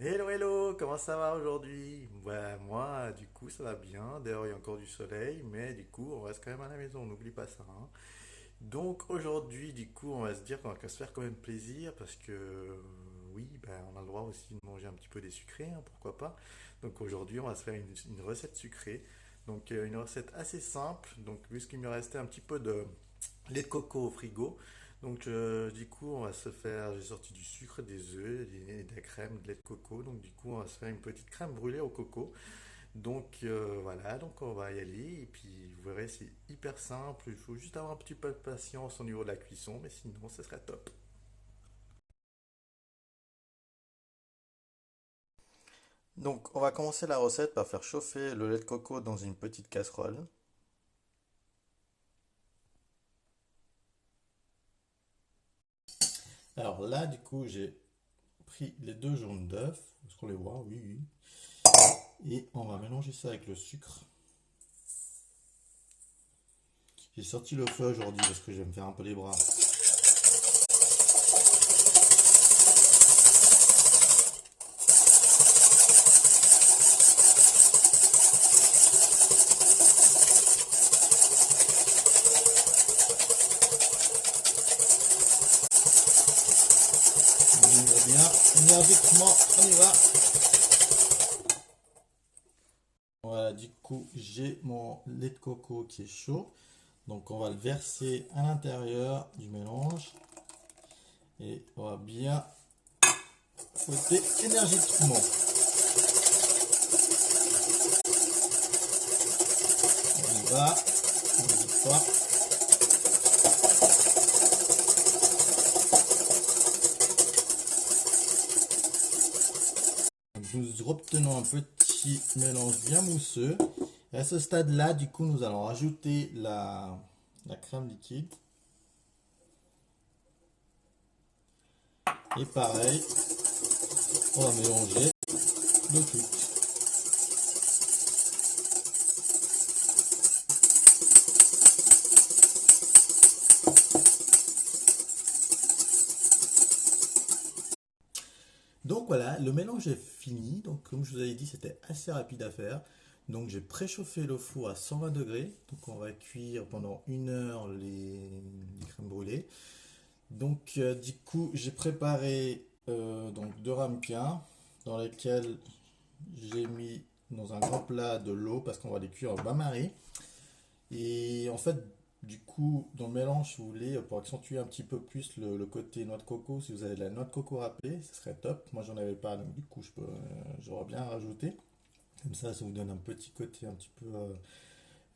Hello, hello, comment ça va aujourd'hui? Ouais, moi, du coup, ça va bien. D'ailleurs, il y a encore du soleil, mais du coup, on reste quand même à la maison, on n'oublie pas ça, hein. Donc, aujourd'hui, du coup, on va se dire qu'on va se faire quand même plaisir parce que, oui, ben, on a le droit aussi de manger un petit peu des sucrés, hein, pourquoi pas. Donc, aujourd'hui, on va se faire une recette sucrée. Donc, une recette assez simple. Donc, puisqu'il me restait un petit peu de lait de coco au frigo. Donc, du coup, on va se faire. J'ai sorti du sucre, des œufs, de la crème, de lait de coco. Donc, du coup, on va se faire une petite crème brûlée au coco. Donc, voilà. Donc, on va y aller. Et puis, vous verrez, c'est hyper simple. Il faut juste avoir un petit peu de patience au niveau de la cuisson. Mais sinon, ce serait top. Donc, on va commencer la recette par faire chauffer le lait de coco dans une petite casserole. Alors là, du coup, j'ai pris les deux jaunes d'œufs. Est-ce qu'on les voit? Oui, oui. Et on va mélanger ça avec le sucre. J'ai sorti le feu aujourd'hui parce que je vais me faire un peu les bras. On y va bien, énergiquement, on y va. Voilà, du coup, j'ai mon lait de coco qui est chaud. Donc, on va le verser à l'intérieur du mélange. Et on va bien fouetter énergiquement. On y va, on n'hésite pas. Nous obtenons un petit mélange bien mousseux. Et à ce stade-là, du coup, nous allons rajouter la crème liquide. Et pareil, on va mélanger le tout. Donc voilà, le mélange est fini. Donc comme je vous avais dit, c'était assez rapide à faire. Donc j'ai préchauffé le four à 120 degrés. Donc on va cuire pendant 1 heure les crèmes brûlées. Donc du coup, j'ai préparé donc deux ramequins dans lesquels j'ai mis dans un grand plat de l'eau parce qu'on va les cuire au bain-marie. Et en fait, du coup, dans le mélange, si vous voulez, pour accentuer un petit peu plus le côté noix de coco, si vous avez de la noix de coco râpée, ce serait top. Moi, j'en avais pas, donc du coup, j'aurais bien rajouté. Comme ça vous donne un petit côté un petit peu,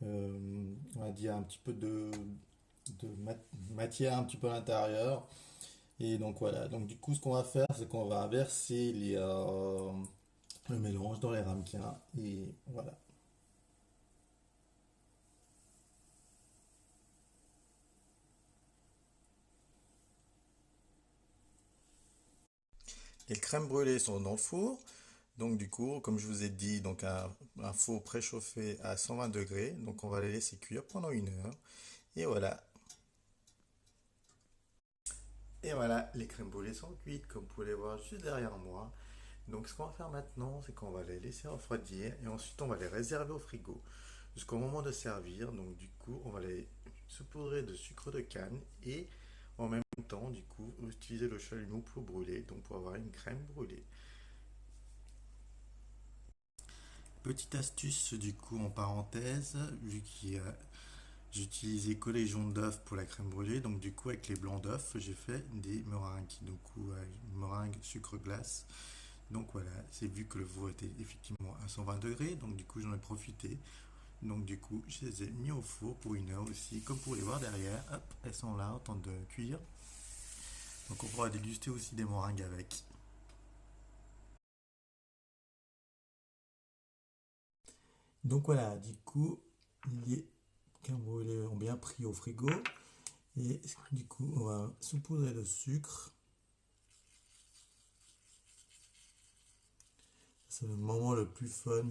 on va dire, un petit peu de matière un petit peu à l'intérieur. Et donc voilà, donc du coup, ce qu'on va faire, c'est qu'on va verser le mélange dans les ramequins. Et voilà. Les crèmes brûlées sont dans le four. Donc du coup, comme je vous ai dit, donc un four préchauffé à 120 degrés. Donc on va les laisser cuire pendant 1 heure. Et voilà. Et voilà, les crèmes brûlées sont cuites, comme vous pouvez les voir juste derrière moi. Donc ce qu'on va faire maintenant, c'est qu'on va les laisser refroidir et ensuite on va les réserver au frigo jusqu'au moment de servir. Donc du coup, on va les saupoudrer de sucre de canne et en même temps, du coup, utiliser le chalumeau pour brûler, donc pour avoir une crème brûlée. Petite astuce du coup en parenthèse, vu que j'ai utilisé que les jaunes d'œufs pour la crème brûlée, donc du coup avec les blancs d'œufs, j'ai fait des meringues, donc meringue sucre glace. Donc voilà, c'est vu que le four était effectivement à 120 degrés, donc du coup j'en ai profité. Donc du coup je les ai mis au four pour 1 heure aussi, comme pour les voir derrière, hop, elles sont là en train de cuire. Donc on pourra déguster aussi des meringues avec. Donc voilà, du coup, les crèmes brûlées ont bien pris au frigo. Et du coup, on va saupoudrer le sucre. C'est le moment le plus fun